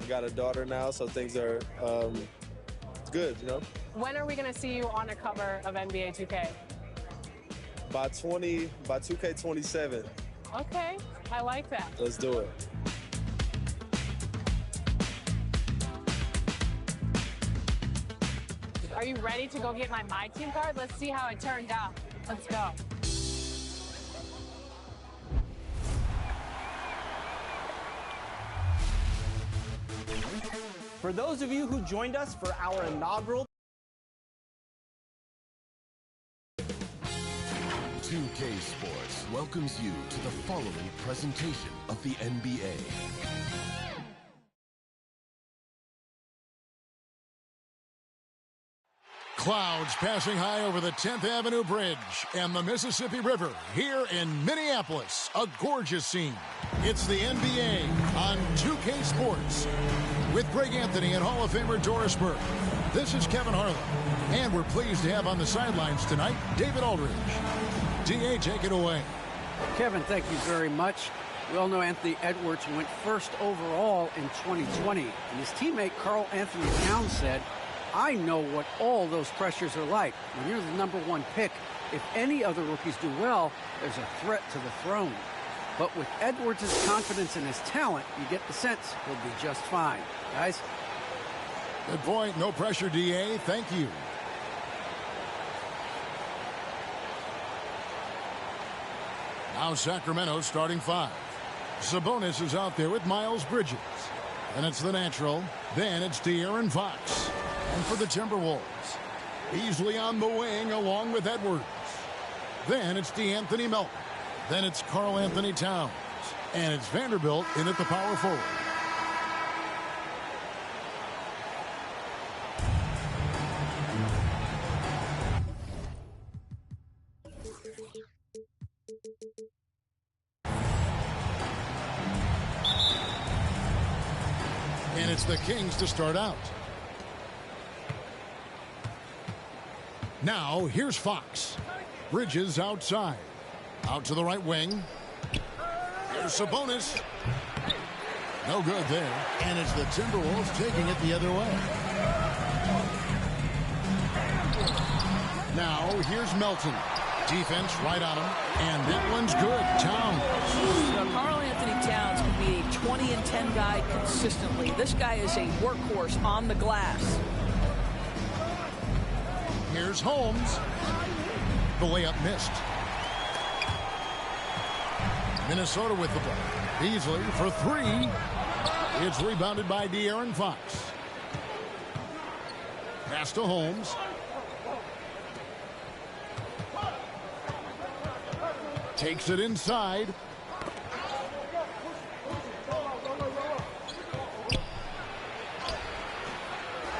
got a daughter now, so things are good, you know. When are we going to see you on a cover of NBA 2K? By 2K27. Okay, I like that. Let's do it. Are you ready to go get my team card? Let's see how it turned out. Let's go. For those of you who joined us for our inaugural 2K Sports welcomes you to the following presentation of the NBA. Clouds passing high over the 10th Avenue Bridge and the Mississippi River here in Minneapolis. A gorgeous scene. It's the NBA on 2K Sports with Greg Anthony and Hall of Famer Doris Burke. This is Kevin Harlan, and we're pleased to have on the sidelines tonight David Aldridge. DA, take it away. Kevin, thank you very much. We all know Anthony Edwards went first overall in 2020, and his teammate Karl Anthony Towns said, I know what all those pressures are like. When you're the #1 pick, if any other rookies do well, there's a threat to the throne. But with Edwards' confidence in his talent, you get the sense he'll be just fine. Guys? Good point. No pressure, DA. Thank you. Now Sacramento starting 5. Sabonis is out there with Miles Bridges. And it's the natural. Then it's De'Aaron Fox. And for the Timberwolves, Beasley on the wing along with Edwards. Then it's DeAnthony Melton. Then it's Karl Anthony Towns. And it's Vanderbilt in at the power forward. And it's the Kings to start out. Now, here's Fox. Bridges outside. Out to the right wing. There's Sabonis. No good there. And it's the Timberwolves taking it the other way. Now, here's Melton. Defense right on him. And that one's good. Towns. Now, Karl Anthony Towns can be a 20 and 10 guy consistently. This guy is a workhorse on the glass. Here's Holmes. The layup missed. Minnesota with the ball. Beasley for 3. It's rebounded by De'Aaron Fox. Pass to Holmes. Takes it inside.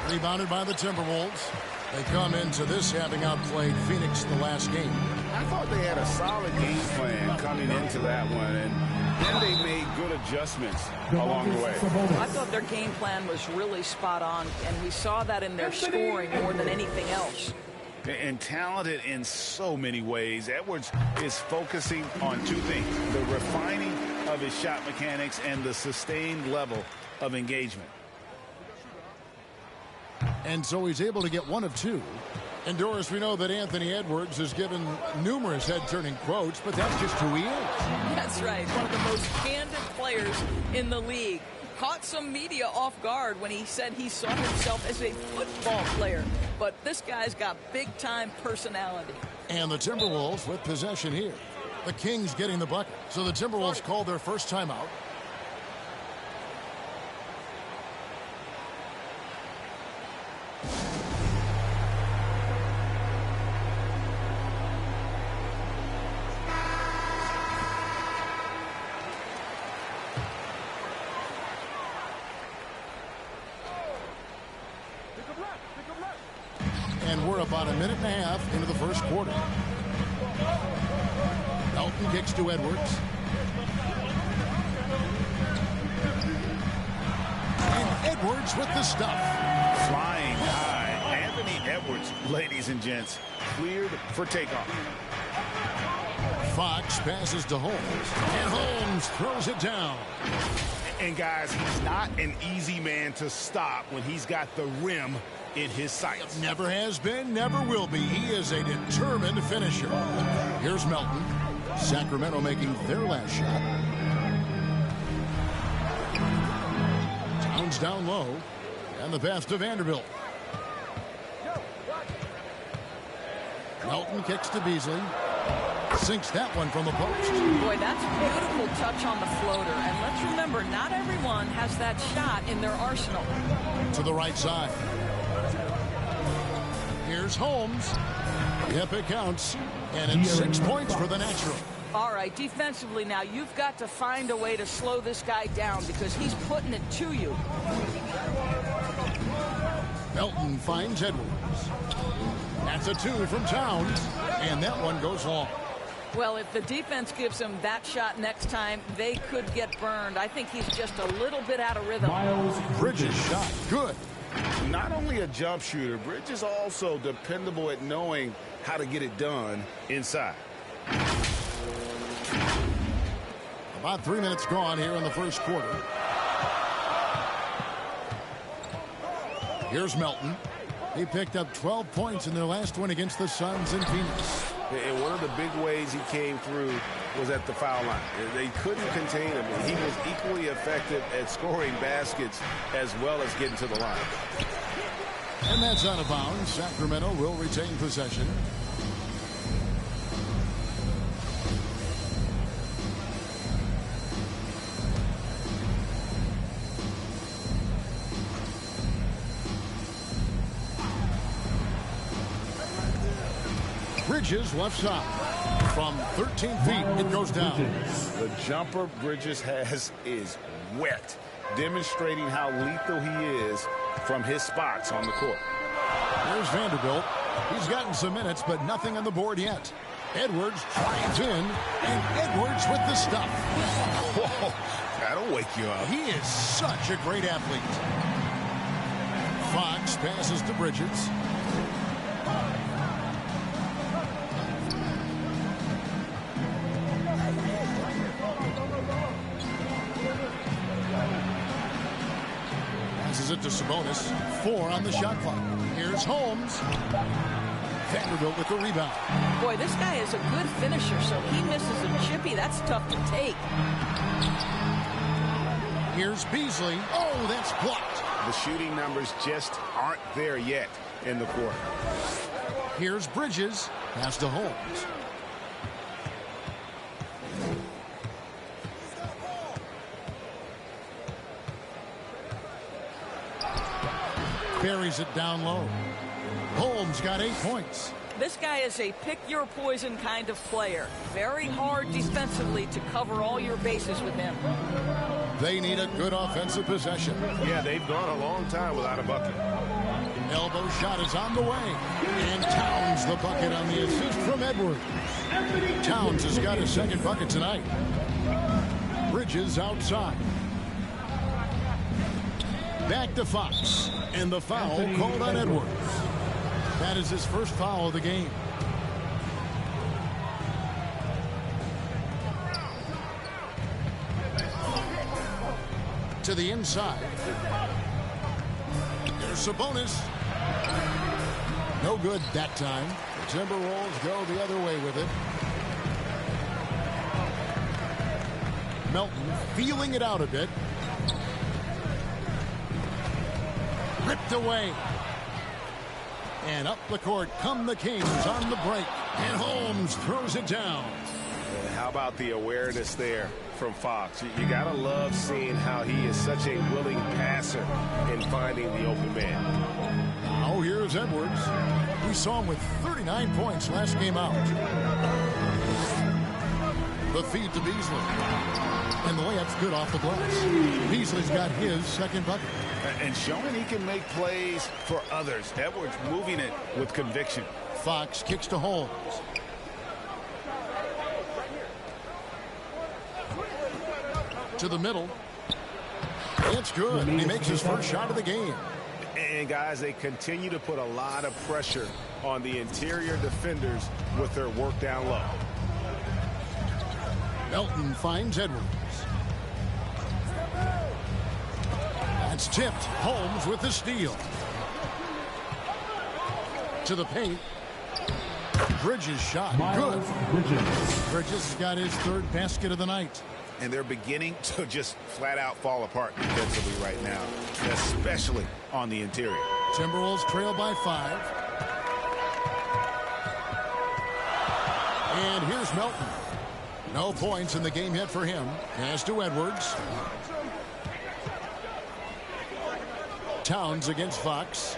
Rebounded by the Timberwolves. They come into this having outplayed Phoenix the last game. I thought they had a solid game plan coming into that one, and then they made good adjustments along the way. I thought their game plan was really spot on, and we saw that in their scoring more than anything else. And talented in so many ways. Edwards is focusing on 2 things: the refining of his shot mechanics and the sustained level of engagement. And so he's able to get 1 of 2. And Doris, we know that Anthony Edwards has given numerous head-turning quotes, but that's just who he is. That's right. One of the most candid players in the league. Caught some media off guard when he said he saw himself as a football player. But this guy's got big-time personality. And the Timberwolves with possession here. The Kings getting the bucket. So the Timberwolves call their first timeout. And we're about a minute and a half into the first quarter. Melton kicks to Edwards. And Edwards with the stuff. Flying high. Anthony Edwards, ladies and gents, cleared for takeoff. Fox passes to Holmes. And Holmes throws it down. And, guys, he's not an easy man to stop when he's got the rim in his sights. Never has been, never will be. He is a determined finisher. Here's Melton. Sacramento making their last shot. Towns down low. And the pass to Vanderbilt. Melton kicks to Beasley. Sinks that one from the post. Boy, that's a beautiful touch on the floater. And let's remember, not everyone has that shot in their arsenal. To the right side. Here's Holmes. Yep, it counts. And it's 6 points for the natural. All right, defensively now, you've got to find a way to slow this guy down because he's putting it to you. Melton finds Edwards. That's a 2 from Towns. And that one goes long. Well, if the defense gives him that shot next time, they could get burned. I think he's just a little bit out of rhythm. Bridges shot. Good. Not only a jump shooter, Bridges also dependable at knowing how to get it done inside. About 3 minutes gone here in the first quarter. Here's Melton. He picked up 12 points in their last one against the Suns in Phoenix. And one of the big ways he came through was at the foul line. They couldn't contain him. He was equally effective at scoring baskets as well as getting to the line. And that's out of bounds. Sacramento will retain possession. Bridges left side. From 13 feet, it goes down. The jumper Bridges has is wet, demonstrating how lethal he is from his spots on the court. There's Vanderbilt. He's gotten some minutes, but nothing on the board yet. Edwards drives in, and Edwards with the stuff. Whoa, that'll wake you up. He is such a great athlete. Fox passes to Bridges. It to Sabonis. 4 on the shot clock. Here's Holmes. Vanderbilt with the rebound. Boy, this guy is a good finisher, so he misses a chippy. That's tough to take. Here's Beasley. Oh, that's blocked. The shooting numbers just aren't there yet in the quarter. Here's Bridges. Pass to Holmes. Buries it down low. Holmes got 8 points. This guy is a pick-your-poison kind of player. Very hard defensively to cover all your bases with him. They need a good offensive possession. Yeah, they've gone a long time without a bucket. Elbow shot is on the way. And Towns the bucket on the assist from Edwards. Towns has got his second bucket tonight. Bridges outside. Back to Fox. And the foul called on Edwards. That is his first foul of the game. To the inside. There's Sabonis. No good that time. The Timberwolves go the other way with it. Melton feeling it out a bit. Ripped away. And up the court come the Kings on the break. And Holmes throws it down. How about the awareness there from Fox? You got to love seeing how he is such a willing passer in finding the open man. Now here's Edwards. We saw him with 39 points last game out. The feed to Beasley. And the layup's good off the glass. Beasley's got his second bucket. And showing he can make plays for others. Edwards moving it with conviction. Fox kicks to Holmes. To the middle. It's good. He makes his first shot of the game. And, guys, they continue to put a lot of pressure on the interior defenders with their work down low. Melton finds Edwards. That's tipped. Holmes with the steal. To the paint. Bridges shot. Good. Bridges has got his third basket of the night. And they're beginning to just flat out fall apart defensively right now, especially on the interior. Timberwolves trail by 5. And here's Melton. No points in the game yet for him. Pass to Edwards. Towns against Fox.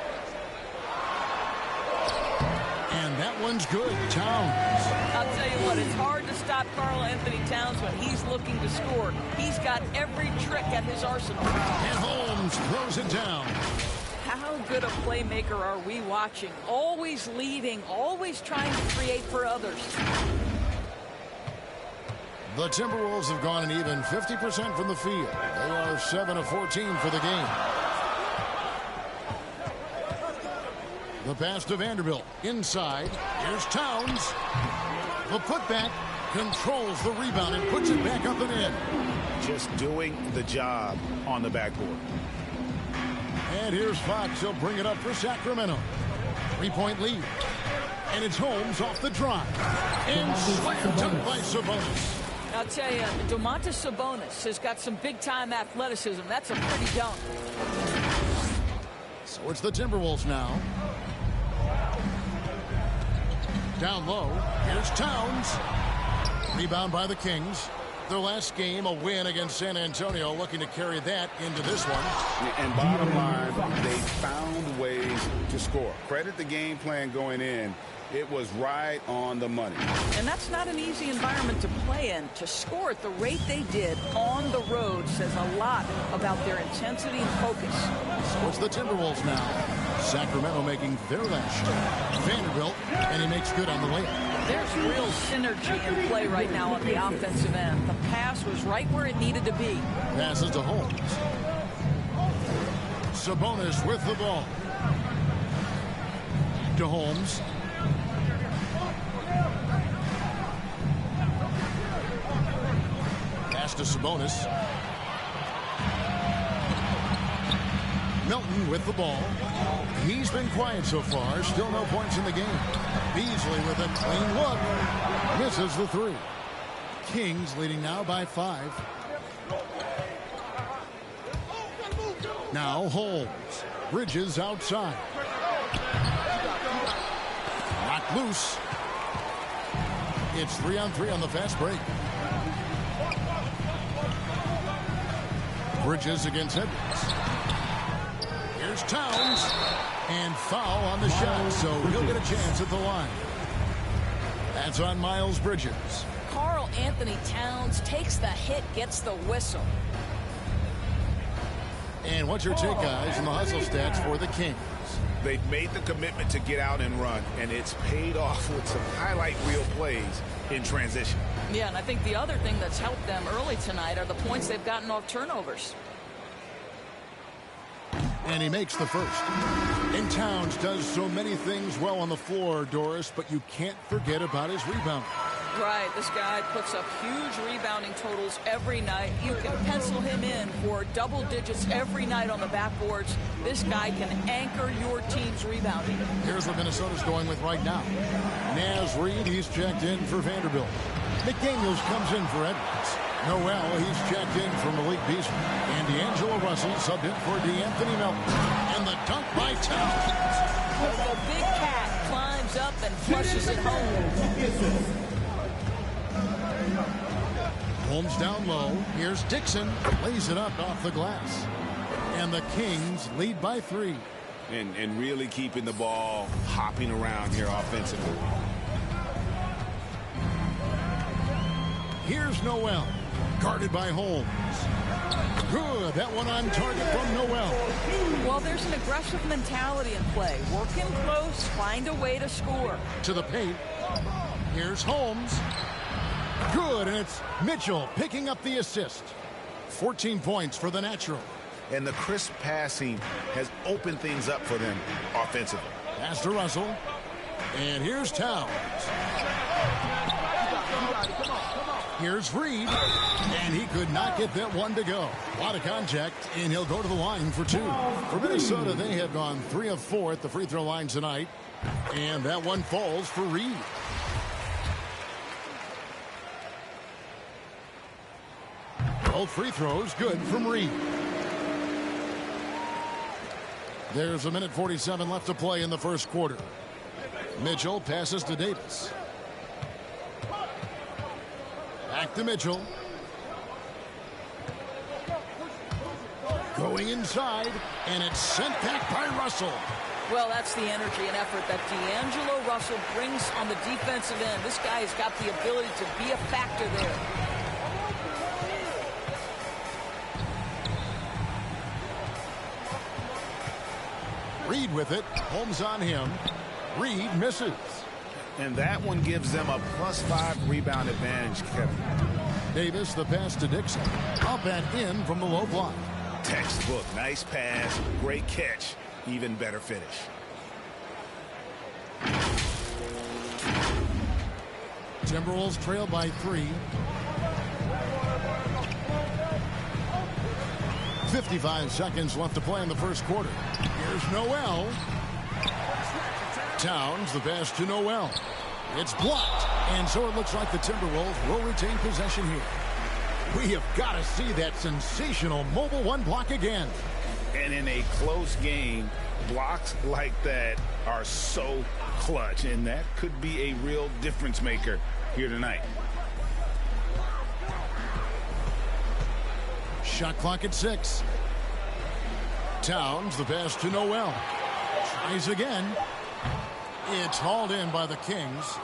And that one's good. Towns. I'll tell you what, it's hard to stop Karl Anthony Towns when he's looking to score. He's got every trick at his arsenal. And Holmes throws it down. How good a playmaker are we watching? Always leading, always trying to create for others. The Timberwolves have gone an even 50% from the field. They are 7 of 14 for the game. The pass to Vanderbilt. Inside. Here's Towns. The putback controls the rebound and puts it back up and in. Just doing the job on the backboard. And here's Fox. He'll bring it up for Sacramento. 3-point lead. And it's Holmes off the drive. And slam dunk by Sabonis. I'll tell you, Domantas Sabonis has got some big-time athleticism. That's a pretty dunk. So it's the Timberwolves now. Down low. Here's Towns. Rebound by the Kings. Their last game, a win against San Antonio, looking to carry that into this one. And bottom line, they found ways to score. Credit the game plan going in. It was right on the money. And that's not an easy environment to play in. To score at the rate they did on the road says a lot about their intensity and focus. So it's the Timberwolves now. Sacramento making their last shot. Vanderbilt, and he makes good on the layup. There's real synergy in play right now on the offensive end. The pass was right where it needed to be. Passes to Holmes. Sabonis with the ball. To Holmes. Pass to Sabonis. Melton with the ball. He's been quiet so far. Still no points in the game. Beasley with a clean look. Misses the 3. Kings leading now by 5. Now Holmes. Bridges outside. Knocked loose. It's 3-on-3 on the fast break. Bridges against Edwards. Here's Towns. And foul on the shot, so he'll get a chance at the line. That's on Miles Bridges. Karl Anthony Towns takes the hit, gets the whistle. And what's your take, guys, on the hustle stats for the Kings? They've made the commitment to get out and run, and it's paid off with some highlight reel plays in transition. Yeah, and I think the other thing that's helped them early tonight are the points they've gotten off turnovers. And he makes the first. And Towns does so many things well on the floor, Doris, but you can't forget about his rebound. Right, this guy puts up huge rebounding totals every night. You can pencil him in for double digits every night on the backboards. This guy can anchor your team's rebounding. Here's what Minnesota's going with right now. Naz Reid, he's checked in for Vanderbilt. McDaniels comes in for Edwards. Noel, he's checked in for Malik Beasley. And D'Angelo Russell subbed in for D'Anthony Melton. And the dunk by Towns. The big cat climbs up and flushes it home. Holmes down low. Here's Dixon. Lays it up off the glass. And the Kings lead by 3. And really keeping the ball hopping around here offensively. Here's Noel. Guarded by Holmes. Good. That one on target from Noel. Well, there's an aggressive mentality in play. Work in close. Find a way to score. To the paint. Here's Holmes. Good, and it's Mitchell picking up the assist. 14 points for the natural. And the crisp passing has opened things up for them offensively. Pass to Russell. And here's Towns. Here's Reed, and he could not get that one to go. A lot of contact, and he'll go to the line for 2. For Minnesota, they have gone 3 of 4 at the free throw line tonight, and that one falls for Reed. Both free throws good from Reed. There's a minute 47 left to play in the first quarter. Mitchell passes to Davis. Back to Mitchell. Going inside, and it's sent back by Russell. Well, that's the energy and effort that D'Angelo Russell brings on the defensive end. This guy has got the ability to be a factor there. Reed with it. Holmes on him. Reed misses. And that one gives them a +5 rebound advantage, Kevin. Davis, the pass to Dixon. Up and in from the low block. Textbook. Nice pass. Great catch. Even better finish. Timberwolves trail by 3. 55 seconds left to play in the first quarter. Here's Noel. Towns, the pass to Noel. It's blocked, and so it looks like the Timberwolves will retain possession here. We have got to see that sensational mobile one block again. And in a close game, blocks like that are so clutch, and that could be a real difference maker here tonight. Shot clock at 6. Towns, the pass to Noel. Tries again. It's hauled in by the Kings.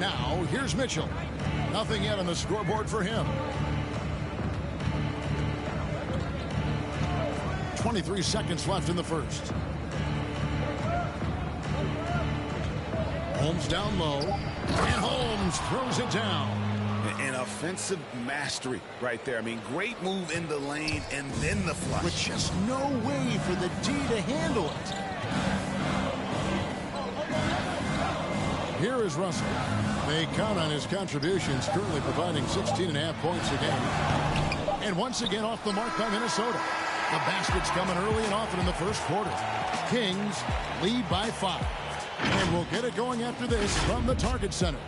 Now, here's Mitchell. Nothing yet on the scoreboard for him. 23 seconds left in the first. Holmes down low. And Holmes throws it down. An offensive mastery right there. I mean, great move in the lane and then the flush. With just no way for the D to handle it. Here is Russell. They count on his contributions, currently providing 16.5 points a game. And once again off the mark by Minnesota. The basket's coming early and often in the first quarter. Kings lead by 5. And we'll get it going after this from the Target Center.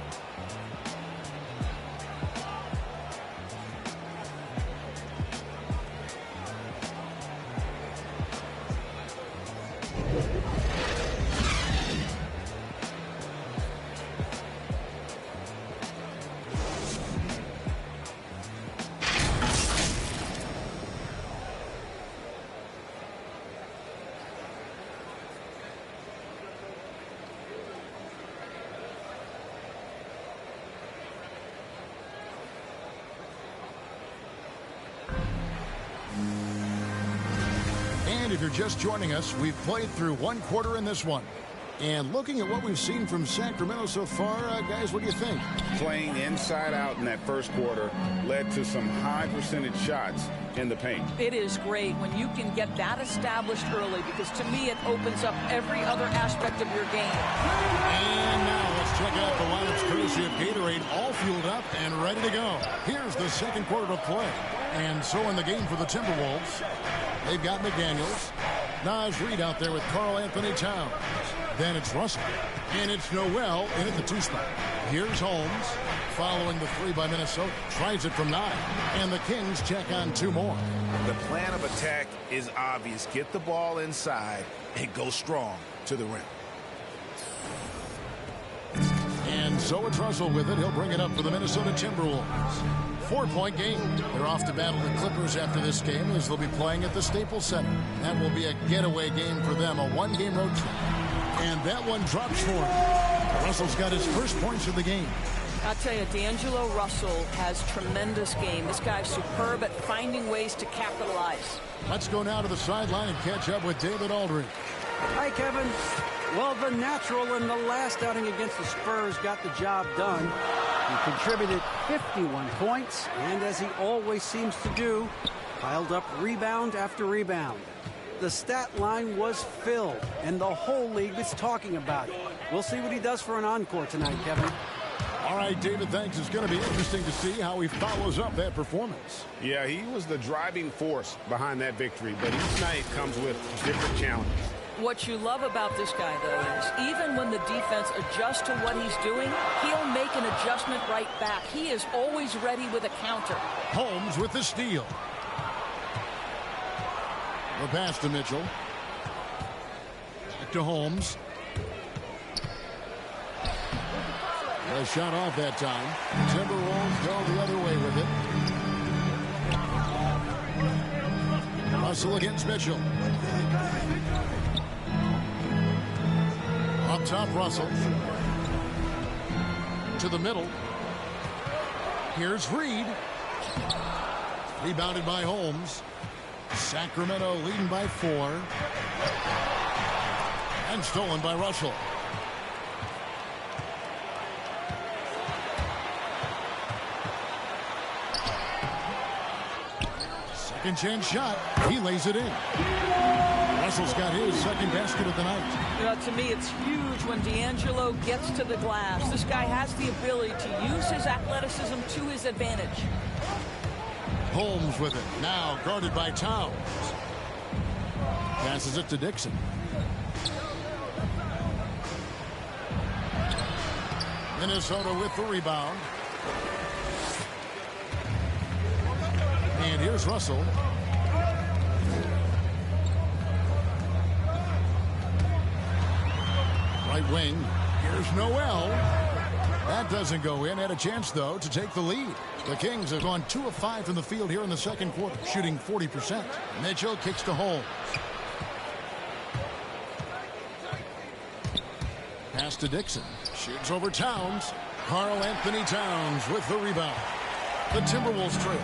If you're just joining us, we've played through one quarter in this one. And looking at what we've seen from Sacramento so far, guys, what do you think? Playing inside out in that first quarter led to some high percentage shots in the paint. It is great when you can get that established early, because to me it opens up every other aspect of your game. And now let's check out the lineups courtesy of Gatorade, all fueled up and ready to go. Here's the second quarter to play. And so in the game for the Timberwolves, they've got McDaniels. Naz Reid out there with Karl Anthony Towns. Then it's Russell. And it's Noel in at the 2 spot. Here's Holmes following the 3 by Minnesota. Tries it from 9. And the Kings check on 2 more. The plan of attack is obvious. Get the ball inside and go strong to the rim. And so it's Russell with it. He'll bring it up for the Minnesota Timberwolves. 4-point game. They're off to battle the Clippers after this game, as they'll be playing at the Staples Center. That will be a getaway game for them, a 1-game road trip. And that one drops for him. Russell's got his first points of the game. I'll tell you, D'Angelo Russell has tremendous game. This guy's superb at finding ways to capitalize. Let's go now to the sideline and catch up with David Aldridge. Hi, Kevin. Well, the natural in the last outing against the Spurs got the job done. He contributed 51 points, and as he always seems to do, piled up rebound after rebound. The stat line was filled, and the whole league was talking about it. We'll see what he does for an encore tonight, Kevin. All right, David, thanks. It's going to be interesting to see how he follows up that performance. Yeah, he was the driving force behind that victory, but each night comes with different challenges. What you love about this guy, though, is even when the defense adjusts to what he's doing, he'll make an adjustment right back. He is always ready with a counter. Holmes with the steal. The pass to Mitchell. Back to Holmes. A shot off that time. Timberwolves go the other way with it. Russell against Mitchell. Up top, Russell. To the middle. Here's Reed. Rebounded by Holmes. Sacramento leading by 4. And stolen by Russell. Second chance shot. He lays it in. Russell's got his second basket of the night. To me, it's huge when D'Angelo gets to the glass. This guy has the ability to use his athleticism to his advantage. Holmes with it. Now guarded by Towns. Passes it to Dixon. Minnesota with the rebound. And here's Russell. Right wing. Here's Noel. That doesn't go in. Had a chance, though, to take the lead. The Kings have gone 2 of 5 from the field here in the second quarter, shooting 40%. Mitchell kicks to Holmes. Pass to Dixon. Shoots over Towns. Karl Anthony Towns with the rebound. The Timberwolves trail.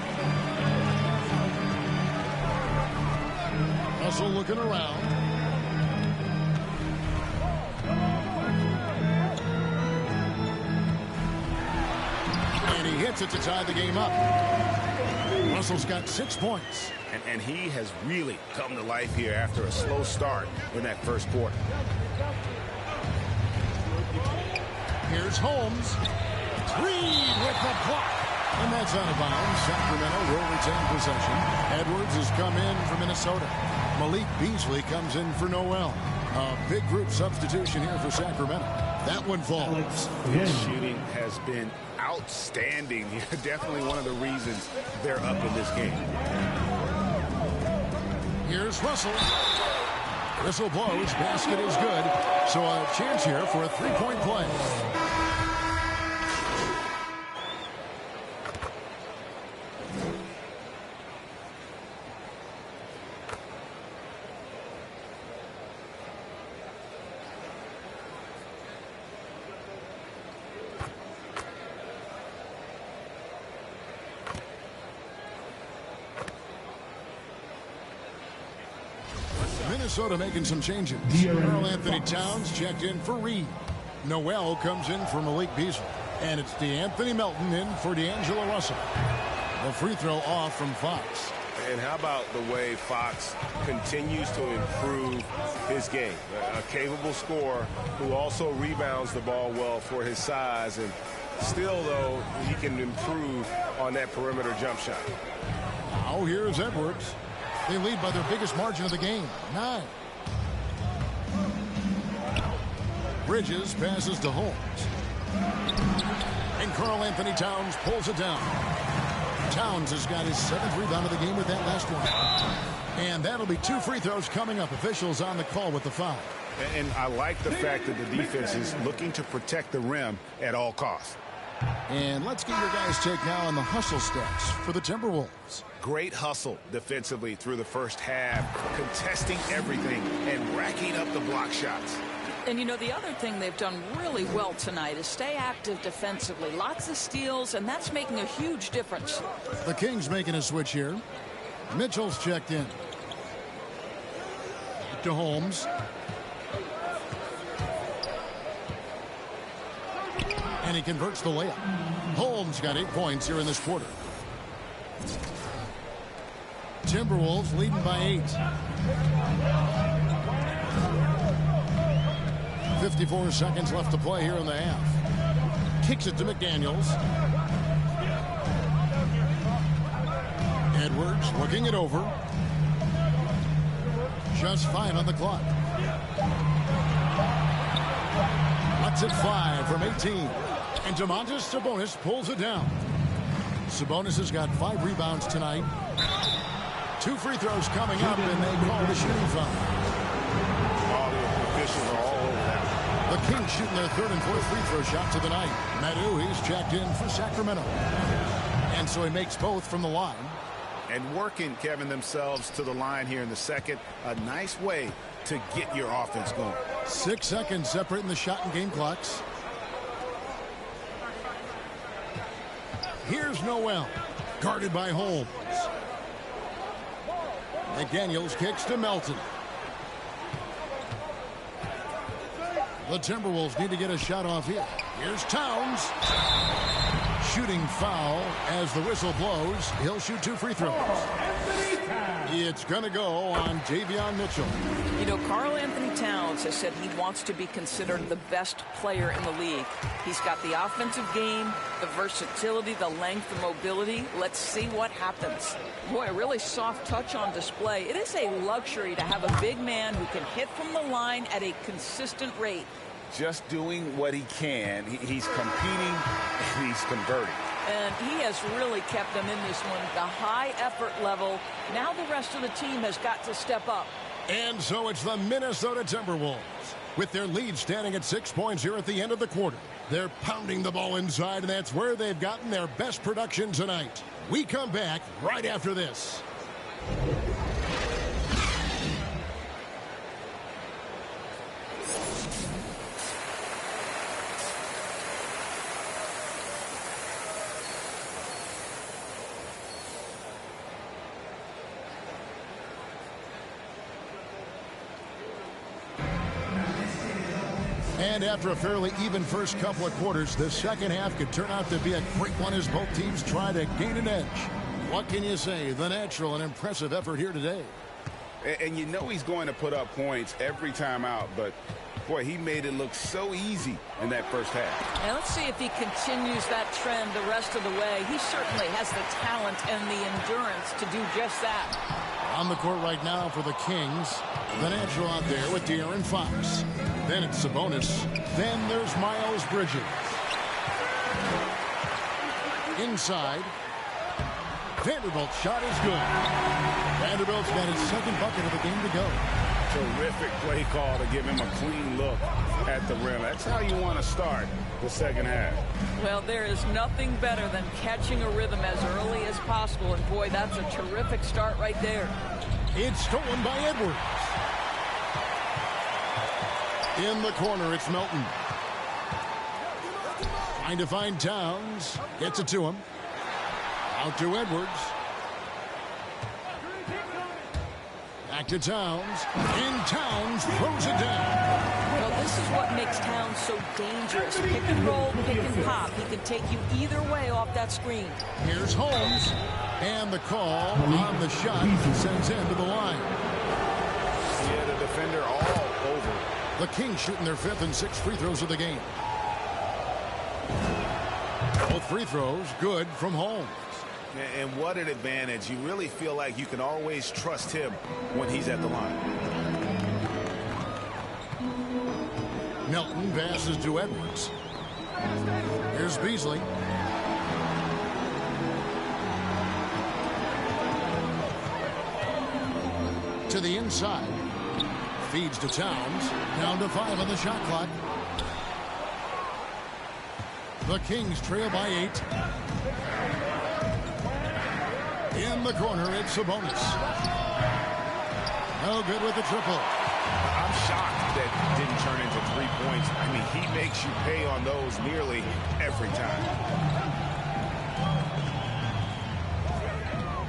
Russell looking around. And he hits it to tie the game up. Russell's got 6 points. And he has really come to life here after a slow start in that first quarter. Here's Holmes. Reed with the block. And that's out of bounds. Sacramento will retain possession. Edwards has come in for Minnesota. Malik Beasley comes in for Noel. A big group substitution here for Sacramento. That one falls. His shooting has been outstanding. Definitely one of the reasons they're up in this game. Here's Russell. Whistle blows. Basket is good. So a chance here for a three-point play. Minnesota making some changes. Karl Anthony Towns checked in for Reed. Noel comes in for Malik Beasley. And it's DeAnthony Melton in for D'Angelo Russell. The free throw off from Fox. And how about the way Fox continues to improve his game? A capable scorer who also rebounds the ball well for his size. And still, though, he can improve on that perimeter jump shot. Now here's Edwards. They lead by their biggest margin of the game, 9. Bridges passes to Holmes. And Karl Anthony Towns pulls it down. Towns has got his 7th rebound of the game with that last one. And that'll be 2 free throws coming up. Officials on the call with the foul. And I like the fact that the defense is looking to protect the rim at all costs. And let's get your guys' take now on the hustle stats for the Timberwolves. Great hustle defensively through the first half, contesting everything and racking up the block shots. And, you know, the other thing they've done really well tonight is stay active defensively. Lots of steals, and that's making a huge difference. The Kings making a switch here. Mitchell's checked in. To Holmes. And he converts the layup. Holmes got 8 points here in this quarter. Timberwolves leading by 8. 54 seconds left to play here in the half. Kicks it to McDaniels. Edwards working it over. Just 5 on the clock. Lets it fly from 18. And Domantas Sabonis pulls it down. Sabonis has got 5 rebounds tonight. 2 free throws coming up, and they call the shooting foul. All the officials are all over that. The Kings shooting their 3rd and 4th free throw shots of the night. Madu, he's checked in for Sacramento. And so he makes both from the line. And working, Kevin, themselves to the line here in the second. A nice way to get your offense going. 6 seconds separating the shot and game clocks. Here's Noel, guarded by Holmes. McDaniels kicks to Melton. The Timberwolves need to get a shot off here. Here's Towns. Shooting foul as the whistle blows. He'll shoot 2 free throws. It's going to go on Davion Mitchell. You know, Karl Anthony Towns has said he wants to be considered the best player in the league. He's got the offensive game, the versatility, the length, the mobility. Let's see what happens. Boy, a really soft touch on display. It is a luxury to have a big man who can hit from the line at a consistent rate. Just doing what he can. He's competing and he's converting. And he has really kept them in this one. The high effort level. Now the rest of the team has got to step up. And so it's the Minnesota Timberwolves. With their lead standing at 6 points here at the end of the quarter. They're pounding the ball inside, and that's where they've gotten their best production tonight. We come back right after this. And after a fairly even first couple of quarters, the second half could turn out to be a great one as both teams try to gain an edge. What can you say? The natural and impressive effort here today. And you know he's going to put up points every time out, but boy, he made it look so easy in that first half. And let's see if he continues that trend the rest of the way. He certainly has the talent and the endurance to do just that. On the court right now for the Kings, the natural out there with De'Aaron Fox. Then it's Sabonis. Then there's Miles Bridges. Inside. Vanderbilt's shot is good. Vanderbilt's got his 2nd bucket of the game to go. Terrific play call to give him a clean look at the rim. That's how you want to start the second half. Well, there is nothing better than catching a rhythm as early as possible. And boy, that's a terrific start right there. It's stolen by Edwards. In the corner, it's Melton. Trying to find Towns. Gets it to him. Out to Edwards. Back to Towns. And Towns throws it down. Well, this is what makes Towns so dangerous. Pick and roll, pick and pop. He can take you either way off that screen. Here's Holmes. And the call on the shot sends him to the line. Yeah, the defender all over. The Kings shooting their 5th and 6th free throws of the game. Both free throws good from Holmes. And what an advantage. You really feel like you can always trust him when he's at the line. Melton passes to Edwards. Here's Beasley. To the inside. Feeds to Towns. Down to 5 on the shot clock. The Kings trail by 8. In the corner, it's Sabonis. No good with the triple. I'm shocked that didn't turn into 3 points. I mean, he makes you pay on those nearly every time.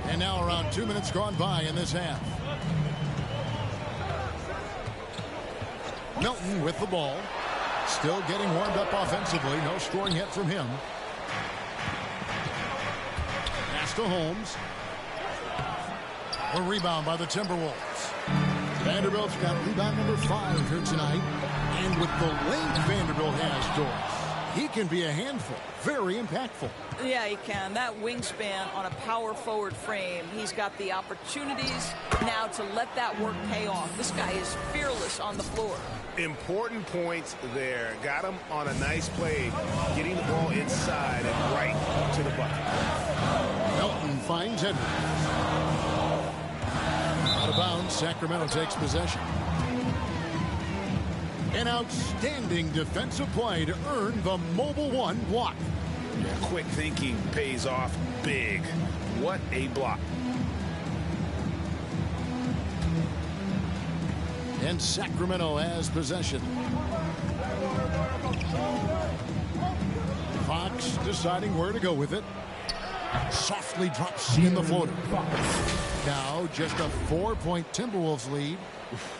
And now around 2 minutes gone by in this half. Melton with the ball. Still getting warmed up offensively. No scoring hit from him. Pass to Holmes. A rebound by the Timberwolves. Vanderbilt's got rebound number 5 here tonight. And with the length Vanderbilt has, Doris, he can be a handful. Very impactful. Yeah, he can. That wingspan on a power forward frame, he's got the opportunities now to let that work pay off. This guy is fearless on the floor. Important points there. Got him on a nice play, getting the ball inside and right to the bucket. Melton finds Edwards. Out of bounds, Sacramento takes possession. An outstanding defensive play to earn the Mobile One block. Yeah, quick thinking pays off big. What a block. And Sacramento has possession. Fox deciding where to go with it. Softly drops in the floater. Now just a 4-point Timberwolves lead.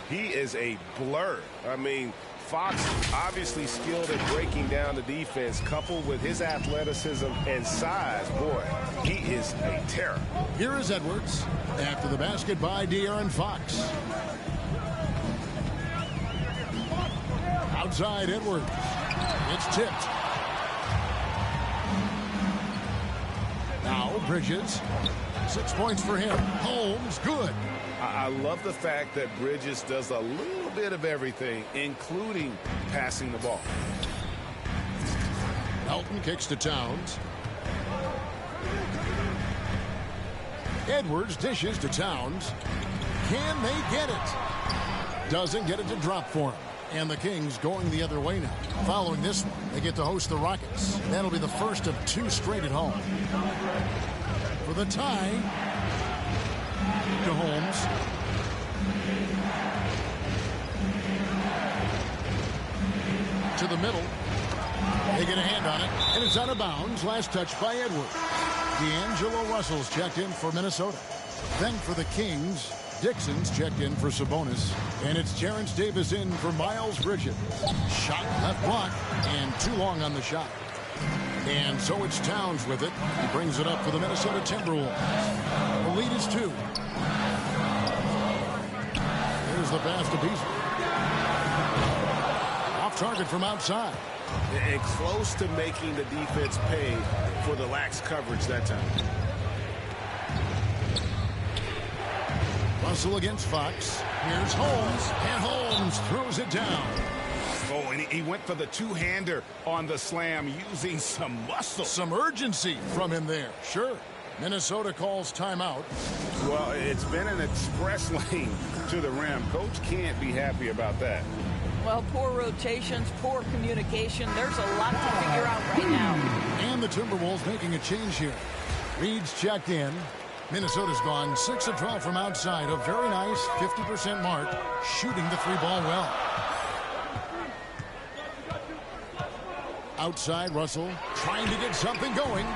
He is a blur. I mean, Fox obviously skilled at breaking down the defense, coupled with his athleticism and size. Boy, he is a terror. Here is Edwards after the basket by De'Aaron Fox. Outside Edwards. It's tipped. Now Bridges. 6 points for him. Holmes, good. I love the fact that Bridges does a little bit of everything, including passing the ball. Melton kicks to Towns. Edwards dishes to Towns. Can they get it? Doesn't get it to drop for him. And the Kings going the other way now. Following this one, they get to host the Rockets. That'll be the first of 2 straight at home. For the tie, to Holmes. To the middle. They get a hand on it, and it's out of bounds. Last touch by Edwards. D'Angelo Russell's checked in for Minnesota. Then for the Kings, Dixon's checked in for Sabonis. And it's Terrence Davis in for Miles Bridges. Shot left block, and too long on the shot. And so it's Towns with it. He brings it up for the Minnesota Timberwolves. The lead is 2. Here's the pass to Beasley. Off target from outside. And close to making the defense pay for the lax coverage that time. Russell against Fox. Here's Holmes. And Holmes throws it down. Oh, and he went for the two-hander on the slam, using some muscle. Some urgency from him there. Sure. Minnesota calls timeout. Well, it's been an express lane to the rim. Coach can't be happy about that. Well, poor rotations, poor communication. There's a lot to figure out right now. And the Timberwolves making a change here. Reed's checked in. Minnesota's gone 6 of 12 from outside. A very nice 50% mark. Shooting the 3-ball well. Outside, Russell trying to get something going.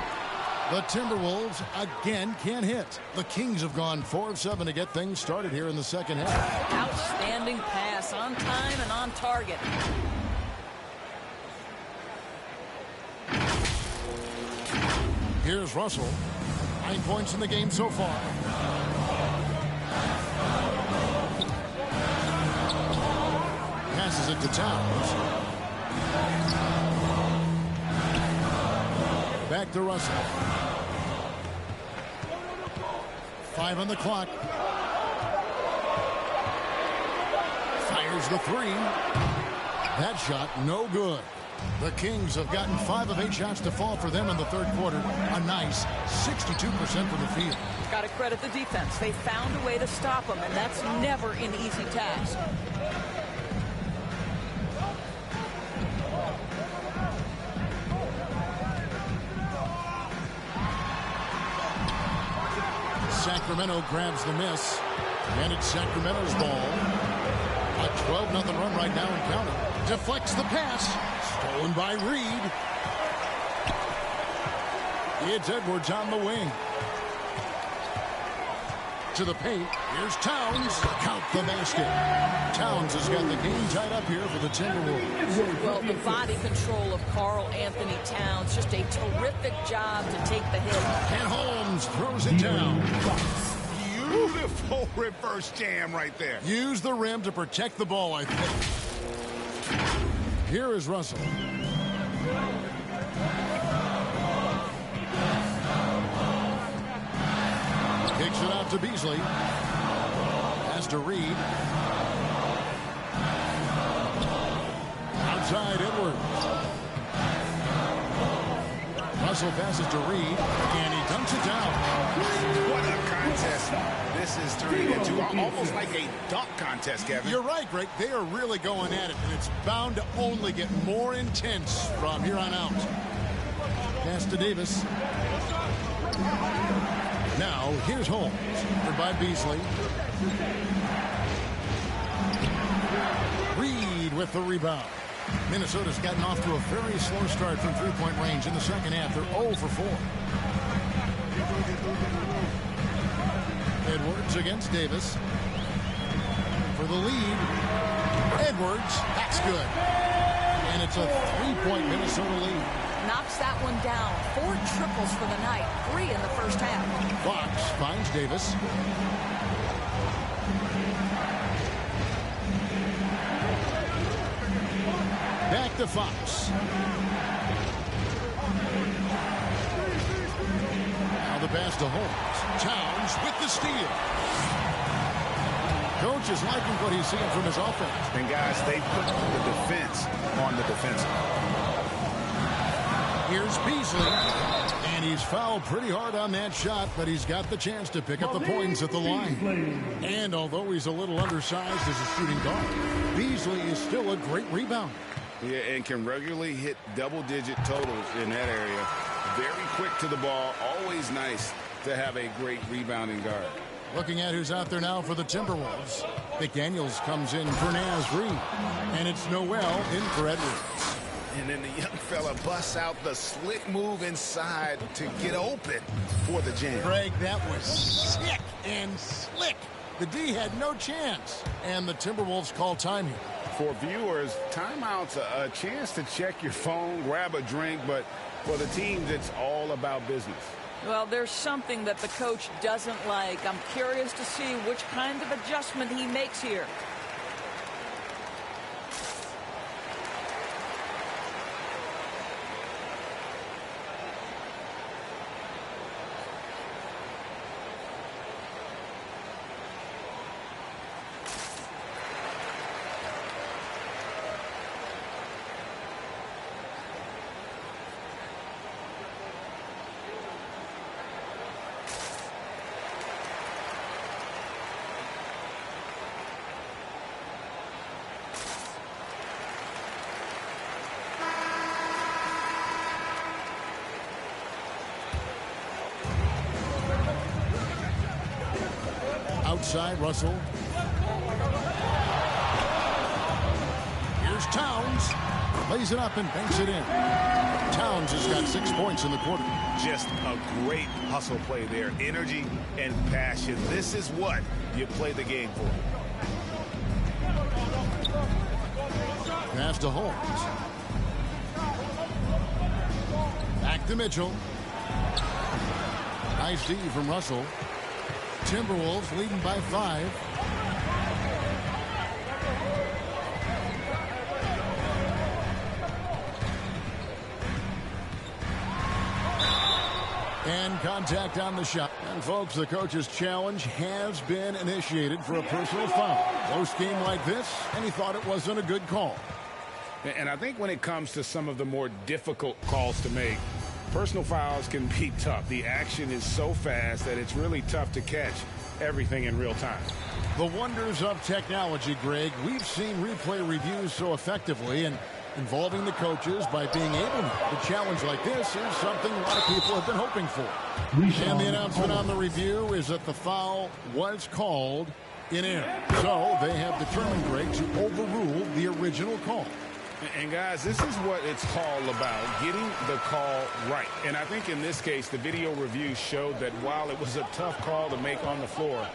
The Timberwolves again can't hit. The Kings have gone 4 of 7 to get things started here in the second half. Outstanding pass, on time and on target. Here's Russell. 9 points in the game so far. Passes it to Towns. Back to Russell. 5 on the clock. Fires the 3. That shot no good. The Kings have gotten 5 of 8 shots to fall for them in the third quarter. A nice 62% from the field. Got to credit the defense. They found a way to stop them, and that's never an easy task. Sacramento grabs the miss, and it's Sacramento's ball. A 12-0 run right now and counting. Deflects the pass. Stolen by Reed. It's Edwards on the wing. To the paint. Here's Towns. Count the basket. Towns has got the game tied up here for the Timberwolves. Well, the body control of Karl Anthony Towns. Just a terrific job to take the hit. And Holmes throws it down. Beautiful reverse jam right there. Use the rim to protect the ball, I think. Here is Russell. Kicks it out to Beasley. Has to Reed. Outside Edwards. Russell passes to Reed, and he dunks it down. What a contest this is turning into. Almost like a dunk contest, Kevin. You're right, Greg. They are really going at it, and it's bound to only get more intense from here on out. Pass to Davis. Now, here's Holmes. Covered by Beasley. Reed with the rebound. Minnesota's gotten off to a very slow start from three-point range in the second half. They're 0 for 4. Edwards against Davis. For the lead. Edwards. That's good. And it's a three-point Minnesota lead. Knocks that one down. 4 triples for the night. 3 in the first half. Fox finds Davis. Back to Fox. Now the pass to Holmes. Towns with the steal. Coach is liking what he's seeing from his offense. And guys, they put the defense on the defensive. Here's Beasley. And he's fouled pretty hard on that shot, but he's got the chance to pick up the points at the line. And although he's a little undersized as a shooting guard, Beasley is still a great rebounder. Yeah, and can regularly hit double-digit totals in that area. Very quick to the ball. Always nice to have a great rebounding guard. Looking at who's out there now for the Timberwolves. McDaniels comes in for Naz Reed. And it's Noel in for Edwards. And then the young fella busts out the slick move inside to get open for the jam. Greg, that was sick and slick. The D had no chance. And the Timberwolves call time here. For viewers, timeout's a chance to check your phone, grab a drink, but for the teams, it's all about business. Well, there's something that the coach doesn't like. I'm curious to see which kind of adjustment he makes here. Outside, Russell. Here's Towns. Lays it up and banks it in. Towns has got 6 points in the quarter. Just a great hustle play there. Energy and passion. This is what you play the game for. Pass to Holmes. Back to Mitchell. Nice D from Russell. Timberwolves leading by 5. And contact on the shot. And folks, the coach's challenge has been initiated for a personal foul. Close game like this, and he thought it wasn't a good call. And I think when it comes to some of the more difficult calls to make, personal fouls can be tough. The action is so fast that it's really tough to catch everything in real time. The wonders of technology, Greg. We've seen replay reviews so effectively, and involving the coaches by being able to challenge like this is something a lot of people have been hoping for. And the announcement on the review is that the foul was called in error. So they have determined, Greg, to overrule the original call. And guys, this is what it's all about, getting the call right. And I think in this case, the video review showed that while it was a tough call to make on the floor,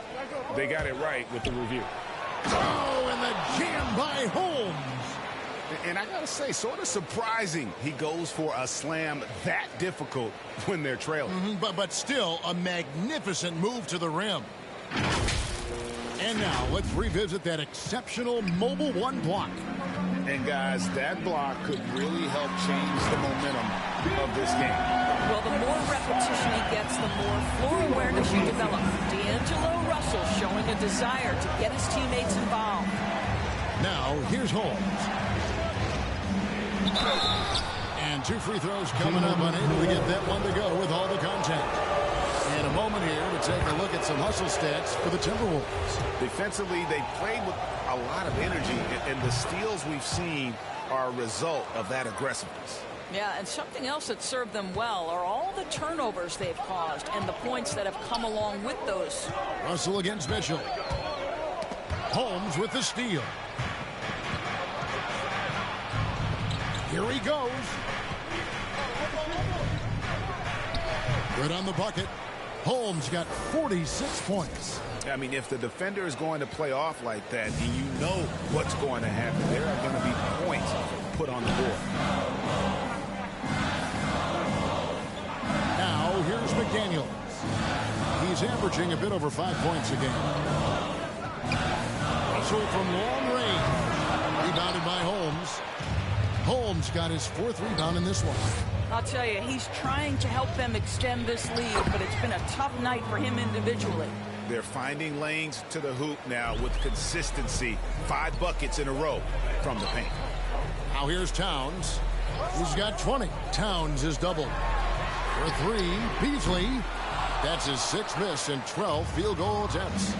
they got it right with the review. Oh, and the jam by Holmes. And I gotta say, sort of surprising he goes for a slam that difficult when they're trailing. But still a magnificent move to the rim. And now let's revisit that exceptional mobile one block. And guys, that block could really help change the momentum of this game. Well, the more repetition he gets, the more floor awareness you develop. D'Angelo Russell showing a desire to get his teammates involved. Now, here's Holmes. And 2 free throws coming up, unable to get that one to go with all the contact. And a moment here to take a look at some hustle stats for the Timberwolves. Defensively, they played with a lot of energy, and the steals we've seen are a result of that aggressiveness. Yeah, and something else that served them well are all the turnovers they've caused and the points that have come along with those. Russell against Mitchell. Holmes with the steal. Here he goes. Good on the bucket. Holmes got 46 points. I mean, if the defender is going to play off like that, and you know what's going to happen, there are going to be points put on the board. Now, here's McDaniels. He's averaging a bit over 5 points a game. Russell from long range. Rebounded by Holmes. Holmes got his 4th rebound in this one. I'll tell you, he's trying to help them extend this lead, but it's been a tough night for him individually. They're finding lanes to the hoop now with consistency. 5 buckets in a row from the paint. Now here's Towns. He's got 20. Towns is doubled. For 3, Beasley. That's his 6th miss and 12 field goal attempts.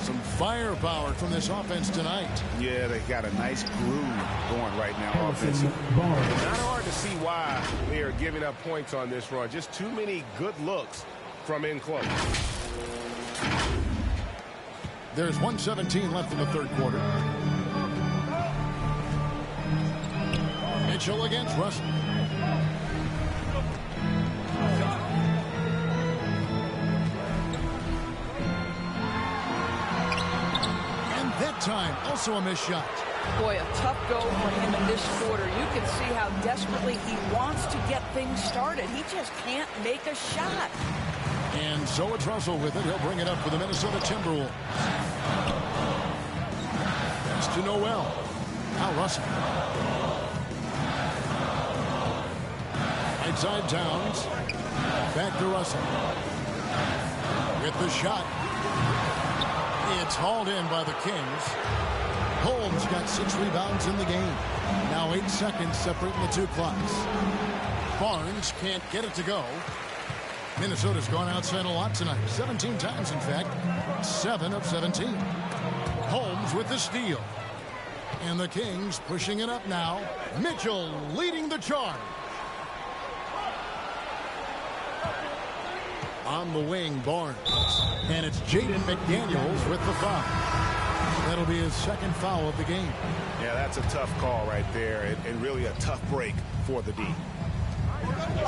Some firepower from this offense tonight. Yeah, they got a nice groove going right now offensively. Not hard to see why they are giving up points on this run. Just too many good looks from in close. There's 1:17 left in the 3rd quarter. Mitchell against Russell. And that time, also a missed shot. Boy, a tough go for him in this quarter. You can see how desperately he wants to get things started. He just can't make a shot. And so it's Russell with it. He'll bring it up for the Minnesota Timberwolves. That's to Noel. Now Russell. Right side Towns. Back to Russell. With the shot. It's hauled in by the Kings. Holmes got 6 rebounds in the game. Now 8 seconds separating the 2 clocks. Barnes can't get it to go. Minnesota's gone outside a lot tonight. 17 times, in fact. 7 of 17. Holmes with the steal. And the Kings pushing it up now. Mitchell leading the charge. On the wing, Barnes. And it's Jaden McDaniels with the foul. That'll be his 2nd foul of the game. Yeah, that's a tough call right there, and really a tough break for the D.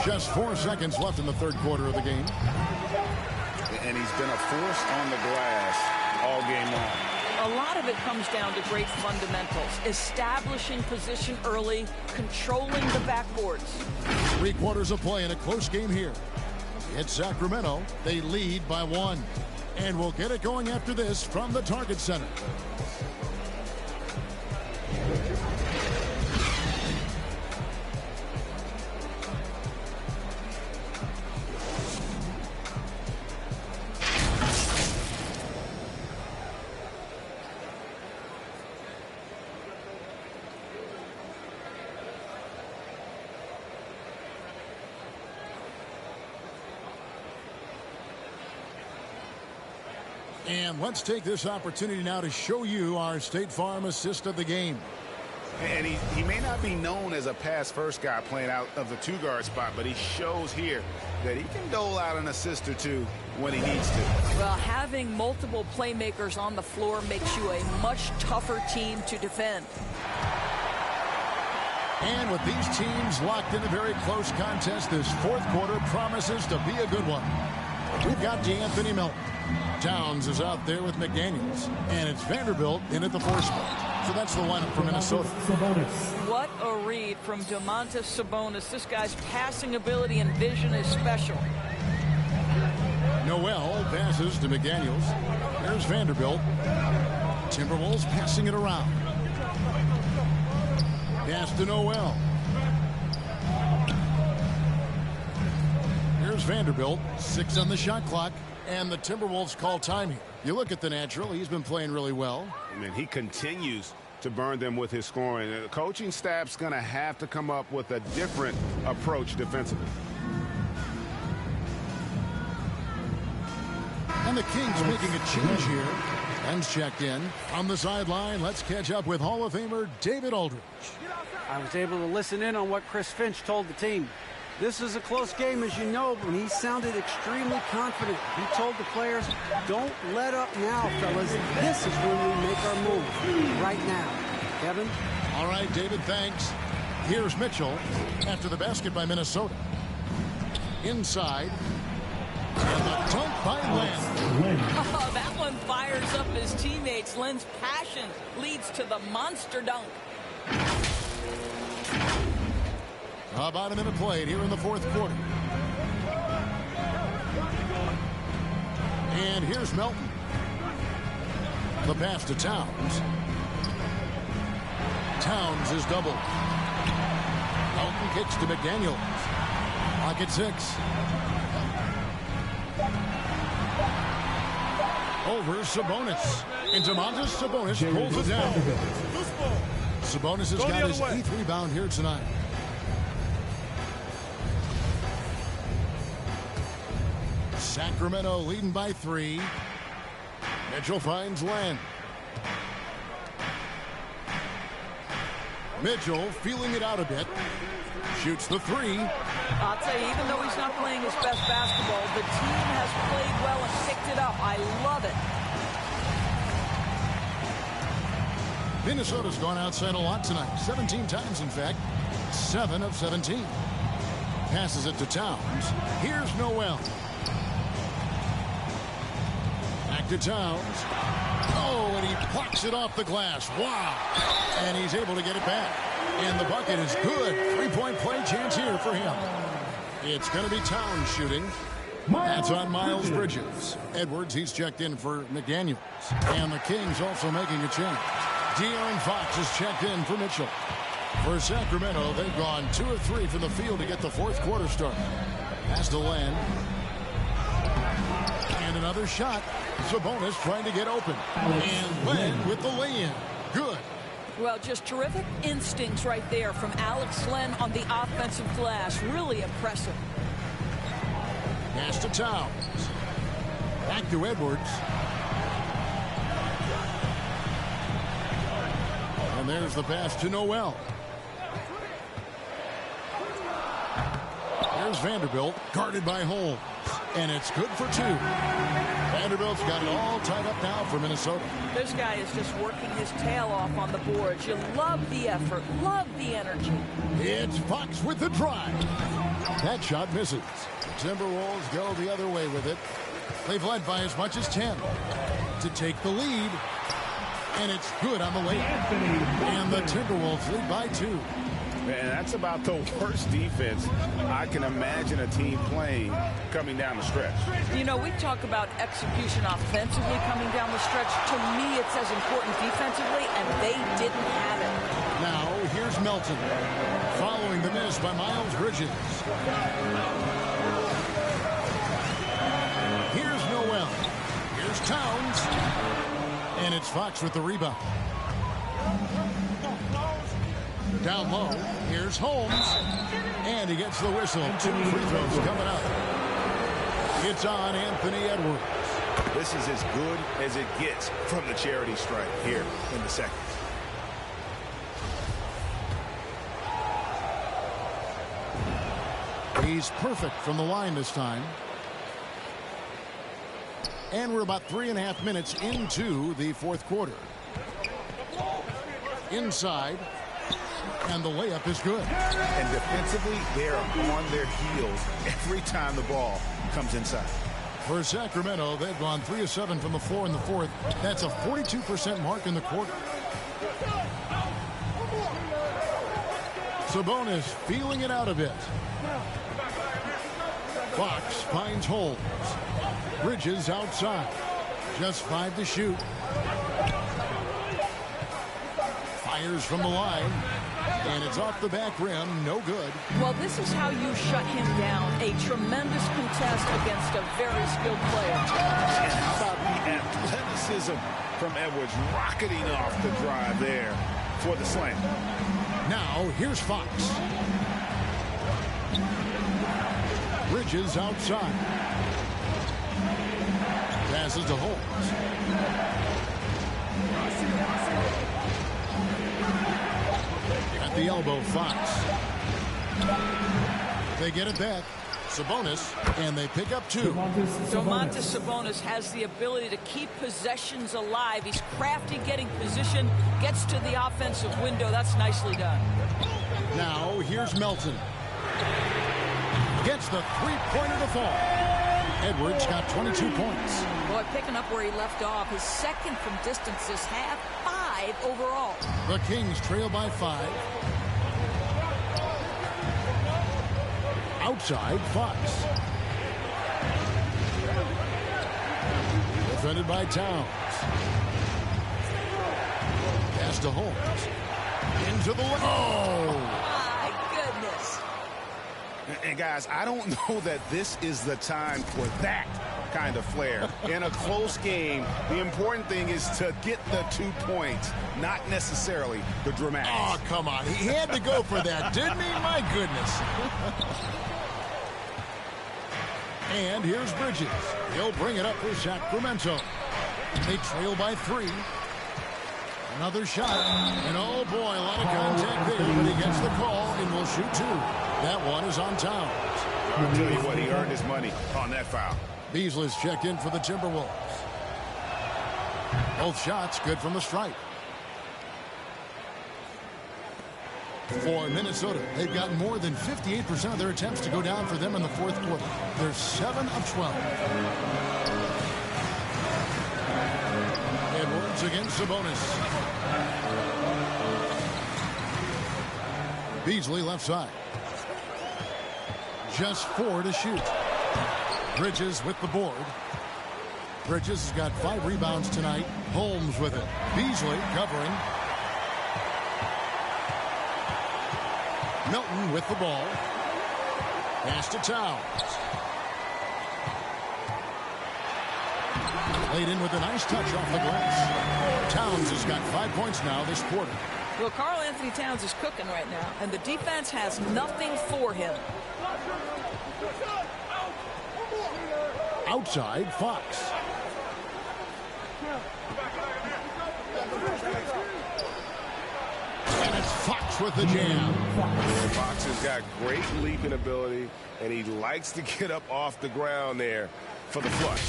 Just 4 seconds left in the 3rd quarter of the game. And he's been a force on the glass all game long. A lot of it comes down to great fundamentals. Establishing position early, controlling the backboards. 3 quarters of play in a close game here. It's Sacramento. They lead by 1. And we'll get it going after this from the Target Center. And let's take this opportunity now to show you our State Farm assist of the game. And he may not be known as a pass-first guy playing out of the 2-guard spot, but he shows here that he can dole out an assist or 2 when he needs to. Well, having multiple playmakers on the floor makes you a much tougher team to defend. And with these teams locked in a very close contest, this 4th quarter promises to be a good one. We've got DeAnthony Melton. Towns is out there with McDaniels. And it's Vanderbilt in at the 4 spot. So that's the lineup for Minnesota. What a read from Domantas Sabonis. This guy's passing ability and vision is special. Noel passes to McDaniels. There's Vanderbilt. Timberwolves passing it around. Pass to Noel. Here's Vanderbilt. 6 on the shot clock. And the Timberwolves call time here. You look at the natural. He's been playing really well. I mean, he continues to burn them with his scoring. The coaching staff's going to have to come up with a different approach defensively. And the Kings making a change here. Ben's checked in. On the sideline, let's catch up with Hall of Famer David Aldridge. I was able to listen in on what Chris Finch told the team. This is a close game, as you know, but he sounded extremely confident. He told the players, don't let up now, fellas. This is when we make our move, right now. Kevin? All right, David, thanks. Here's Mitchell after the basket by Minnesota. Inside. And the dunk by Len. Oh, that one fires up his teammates. Len's passion leads to the monster dunk. About a minute played here in the fourth quarter. And here's Melton. The pass to Towns. Towns is doubled. Melton kicks to McDaniels. Clock at 6. Over Sabonis. And Domantas Sabonis pulls it down. Sabonis has got his 8th rebound here tonight. Sacramento leading by 3. Mitchell finds Len. Mitchell feeling it out a bit. Shoots the 3. I'll tell you, even though he's not playing his best basketball, the team has played well and picked it up. I love it. Minnesota's gone outside a lot tonight. 17 times, in fact. 7 of 17. Passes it to Towns. Here's Noel. Back to Towns. Oh, and he plucks it off the glass. Wow. And he's able to get it back. And the bucket is good. 3-point play chance here for him. It's going to be Towns shooting. That's on Miles Bridges. Edwards, he's checked in for McDaniels. And the Kings also making a change. De'Aaron Fox is checked in for Mitchell. For Sacramento, they've gone 2 of 3 from the field to get the fourth quarter started. Pass to Len. And another shot. Sabonis trying to get open. And Len with the lay-in. Good. Well, just terrific instincts right there from Alex Len on the offensive glass. Really impressive. Pass to Towns. Back to Edwards. And there's the pass to Noel. There's Vanderbilt, guarded by Holmes. And it's good for 2. Vanderbilt's got it all tied up now for Minnesota. This guy is just working his tail off on the boards. You love the effort, love the energy. It's Fox with the drive. That shot misses. The Timberwolves go the other way with it. They've led by as much as 10 to take the lead. And it's good on the way. And the Timberwolves lead by 2. Man, that's about the worst defense I can imagine a team playing coming down the stretch. You know, we talk about execution offensively coming down the stretch. To me, it's as important defensively, and they didn't have it. Now, here's Melton. Following the miss by Miles Bridges. Here's Noel. Here's Towns. And it's Fox with the rebound. Down low, here's Holmes. And he gets the whistle. 2 free throws coming up. It's on Anthony Edwards. This is as good as it gets from the charity stripe here in the second. He's perfect from the line this time. And we're about 3.5 minutes into the fourth quarter. Inside. And the layup is good. And defensively, they're on their heels every time the ball comes inside. For Sacramento, they've gone 3 of 7 from the floor in the fourth. That's a 42% mark in the quarter. Sabonis feeling it out a bit. Fox finds Holmes. Bridges outside. Just 5 to shoot. Fires from the line. And it's off the back rim, no good. Well, this is how you shut him down. A tremendous contest against a very skilled player. And how about the athleticism from Edwards rocketing off the drive there for the slam. Now, here's Fox. Bridges outside. Passes to Holmes. At the elbow, Fox. They get it back. Sabonis, and they pick up two. Domantas Sabonis has the ability to keep possessions alive. He's crafty getting position, gets to the offensive window. That's nicely done. Now, here's Melton. Gets the three-pointer to fall. Edwards got 22 points. Boy, picking up where he left off. His second from distance this half, 5 overall. The Kings trail by 5. Outside, Fox. Defended by Towns. Pass to Holmes. Into the lane. Oh! And guys, I don't know that this is the time for that kind of flair. In a close game, the important thing is to get the 2 points, not necessarily the dramatics. Oh, come on. He had to go for that, didn't he? My goodness. And here's Bridges. He'll bring it up for Sacramento. They trail by 3. Another shot. And oh boy, a lot of contact there, but he gets the call and will shoot 2. That one is on Towns. I'll tell you what, he earned his money on that foul. Beasley's checked in for the Timberwolves. Both shots good from the stripe. For Minnesota, they've got more than 58% of their attempts to go down for them in the fourth quarter. They're 7 of 12. Edwards against Sabonis. Beasley left side. Just 4 to shoot. Bridges with the board. Bridges has got 5 rebounds tonight. Holmes with it. Beasley covering. Melton with the ball. Pass to Towns. Laid in with a nice touch off the glass. Towns has got 5 points now this quarter. Well, Karl Anthony Towns is cooking right now, and the defense has nothing for him. Outside, Fox. And it's Fox with the jam. Fox has got great leaping ability, and he likes to get up off the ground there for the flush.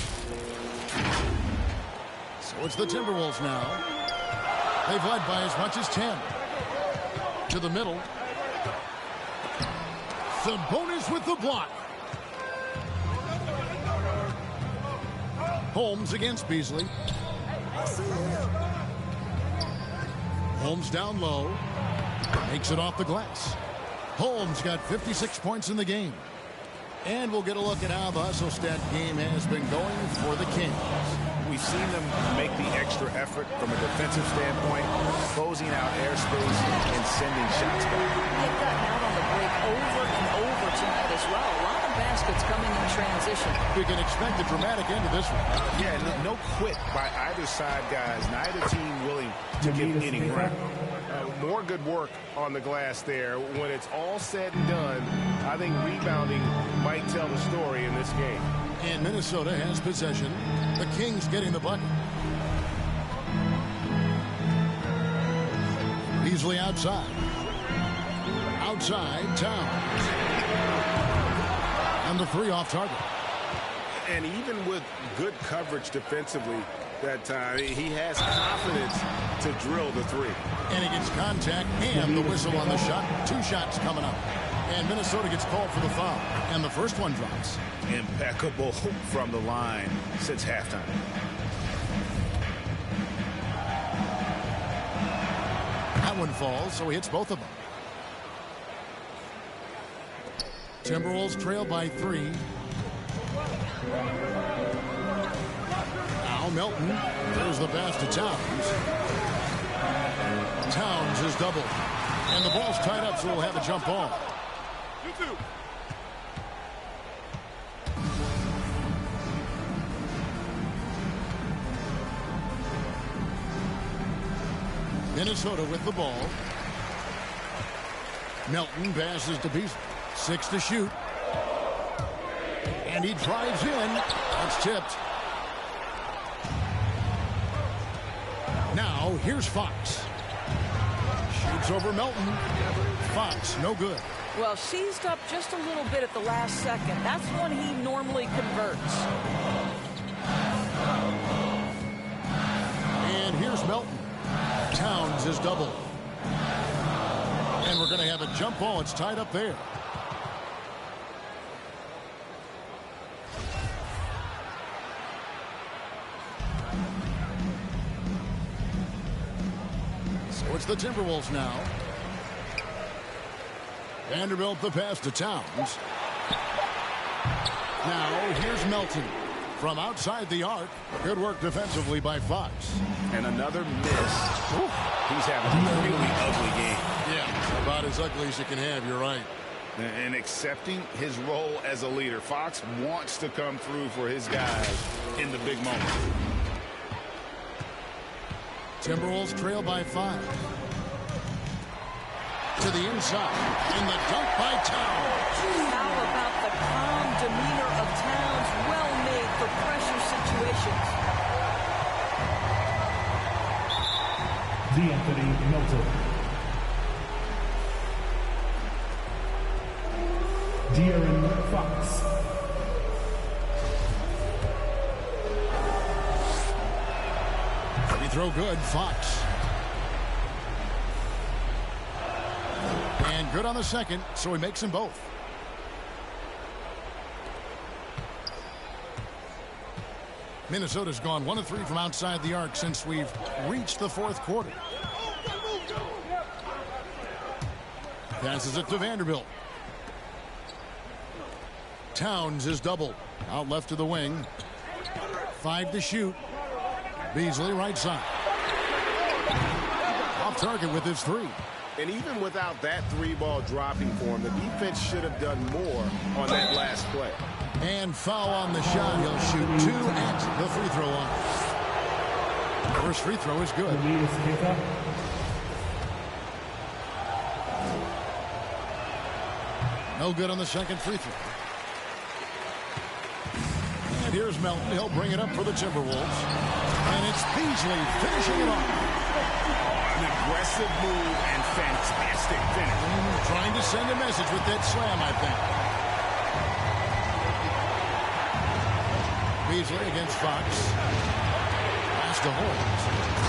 So it's the Timberwolves now. They've led by as much as 10. To the middle. Sabonis with the block. Holmes against Beasley. Holmes down low. Makes it off the glass. Holmes got 56 points in the game. And we'll get a look at how the hustle stat game has been going for the Kings. We've seen them make the extra effort from a defensive standpoint, closing out airspace and sending shots back. They've gotten out on the break over and over tonight as well. A lot of baskets coming in transition. We can expect a dramatic end to this one. Yeah, no quit by either side, guys. Neither team willing to give any ground. More good work on the glass there. When it's all said and done, I think rebounding might tell the story in this game. And Minnesota has possession. The Kings getting the bucket. Beasley outside. Outside, Towns. And the 3 off target. And even with good coverage defensively that time, he has confidence to drill the 3. And he gets contact and the whistle on the shot. 2 shots coming up. And Minnesota gets called for the foul. And the first one drops. Impeccable from the line since halftime. That one falls, so he hits both of them. Timberwolves trail by 3. Now Melton. There's the pass to Towns. Towns is doubled. And the ball's tied up, so we'll have a jump ball. Minnesota with the ball. Melton passes to Beasley. 6 to shoot. And he drives in. That's tipped. Now, here's Fox. Shoots over Melton. Fox, no good. Well, seized up just a little bit at the last second. That's when he normally converts. And here's Melton. Towns is double. And we're going to have a jump ball. It's tied up there. So it's the Timberwolves now. Vanderbilt the pass to Towns. Now here's Melton. From outside the arc. Good work defensively by Fox. And another miss. He's having a really ugly game. Yeah, about as ugly as you can have. You're right. And accepting his role as a leader. Fox wants to come through for his guys in the big moments. Timberwolves trail by 5. To the inside. And the dunk by Towns. How about the calm demeanor of Towns? Well made for pressure situations. D'Anthony Melton. De'Aaron Fox. Free throw good. Fox. And good on the second, so he makes them both. Minnesota's gone 1 of 3 from outside the arc since we've reached the fourth quarter. Passes it to Vanderbilt. Towns is doubled. Out left to the wing. 5 to shoot. Beasley right side. Off target with his 3. And even without that 3-ball dropping for him, the defense should have done more on that last play. And foul on the shot. He'll shoot 2 at the free throw line. First free throw is good. No good on the second free throw. And here's Melton. He'll bring it up for the Timberwolves. And it's Beasley finishing it off. An aggressive move and fantastic finish. Trying to send a message with that slam, I think. Beasley against Fox. Pass to Holmes.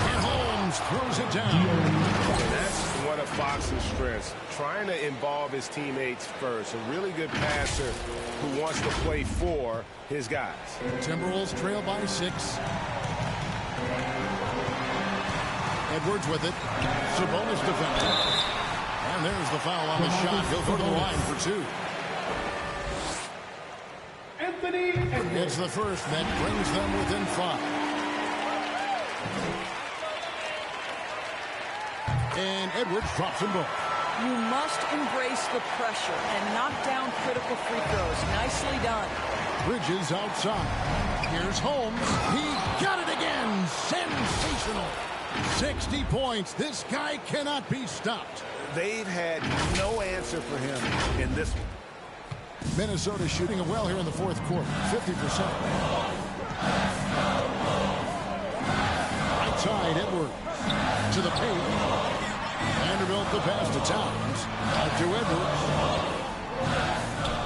And Holmes throws it down. And that's one of Fox's strengths. Trying to involve his teammates first. A really good passer who wants to play for his guys. Timberwolves trail by 6. Edwards with it. Sabonis defending. And there's the foul on the shot. He'll go to the line for 2. It's the first that brings them within 5. And Edwards drops them both. You must embrace the pressure and knock down critical free throws. Nicely done. Bridges outside. Here's Holmes. He got it again. Sensational. 60 points. This guy cannot be stopped. They've had no answer for him in this one. Minnesota shooting it well here in the fourth quarter. 50%. Right side, Edwards. To the paint. Vanderbilt the pass to Towns. Out to Edwards.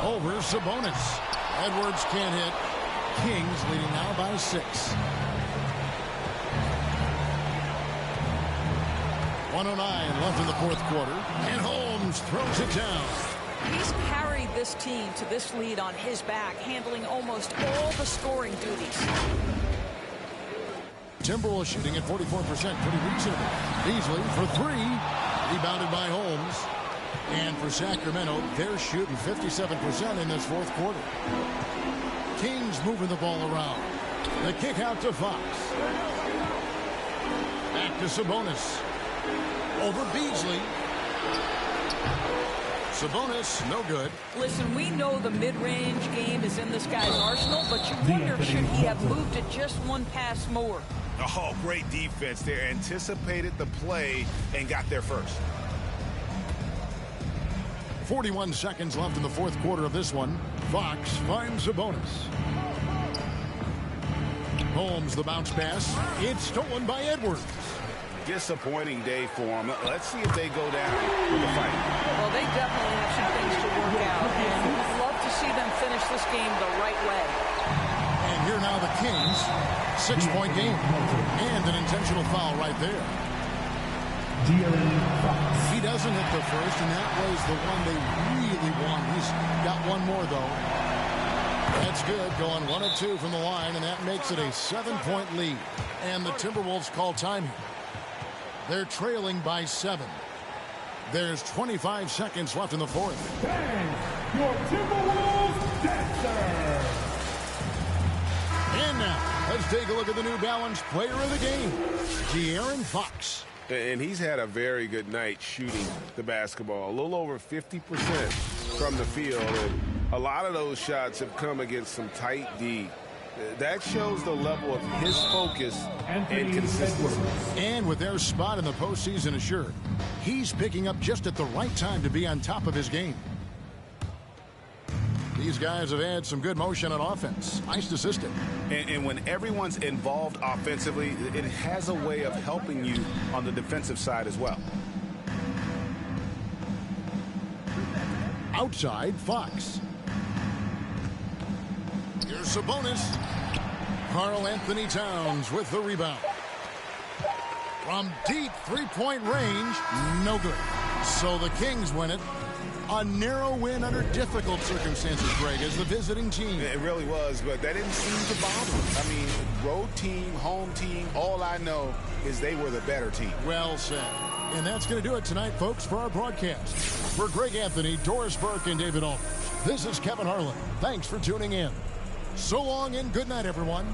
Over Sabonis. Edwards can't hit. Kings leading now by 6. 1:09 left in the fourth quarter. And Holmes throws it down. He's carried this team to this lead on his back, handling almost all the scoring duties. Timberwolves shooting at 44%, pretty reasonable. Beasley for 3, rebounded by Holmes. And for Sacramento, they're shooting 57% in this fourth quarter. Kings moving the ball around. The kick out to Fox. Back to Sabonis. Over Beasley. Sabonis, no good. Listen, we know the mid-range game is in this guy's arsenal, but you wonder, should he have moved it just one pass more? Oh, great defense there. Anticipated the play and got there first. 41 seconds left in the fourth quarter of this one. Fox finds Sabonis. Holmes, the bounce pass. It's stolen by Edwards. Disappointing day for him. Let's see if they go down with a fight. Well, they definitely have some things to work out, and we'd love to see them finish this game the right way. And here now the Kings. 6-point game. And an intentional foul right there. He doesn't hit the first, and that was the one they really won. He's got one more, though. That's good, going 1 of 2 from the line, and that makes it a 7-point lead. And the Timberwolves call time here. They're trailing by 7. There's 25 seconds left in the fourth. Bang! Your Timberwolves dancer! And now, let's take a look at the New Balance player of the game, De'Aaron Fox. And he's had a very good night shooting the basketball. A little over 50% from the field. And a lot of those shots have come against some tight D. That shows the level of his focus and consistency. And with their spot in the postseason assured, he's picking up just at the right time to be on top of his game. These guys have had some good motion on offense. Nice to system. And when everyone's involved offensively, it has a way of helping you on the defensive side as well. Outside, Fox. Here's Sabonis. Karl Anthony Towns with the rebound. From deep three-point range, no good. So the Kings win it. A narrow win under difficult circumstances, Greg, as the visiting team. It really was, but that didn't seem to bother them. I mean, road team, home team, all I know is they were the better team. Well said. And that's going to do it tonight, folks, for our broadcast. For Greg Anthony, Doris Burke, and David Aldridge, this is Kevin Harlan. Thanks for tuning in. So long and good night, everyone.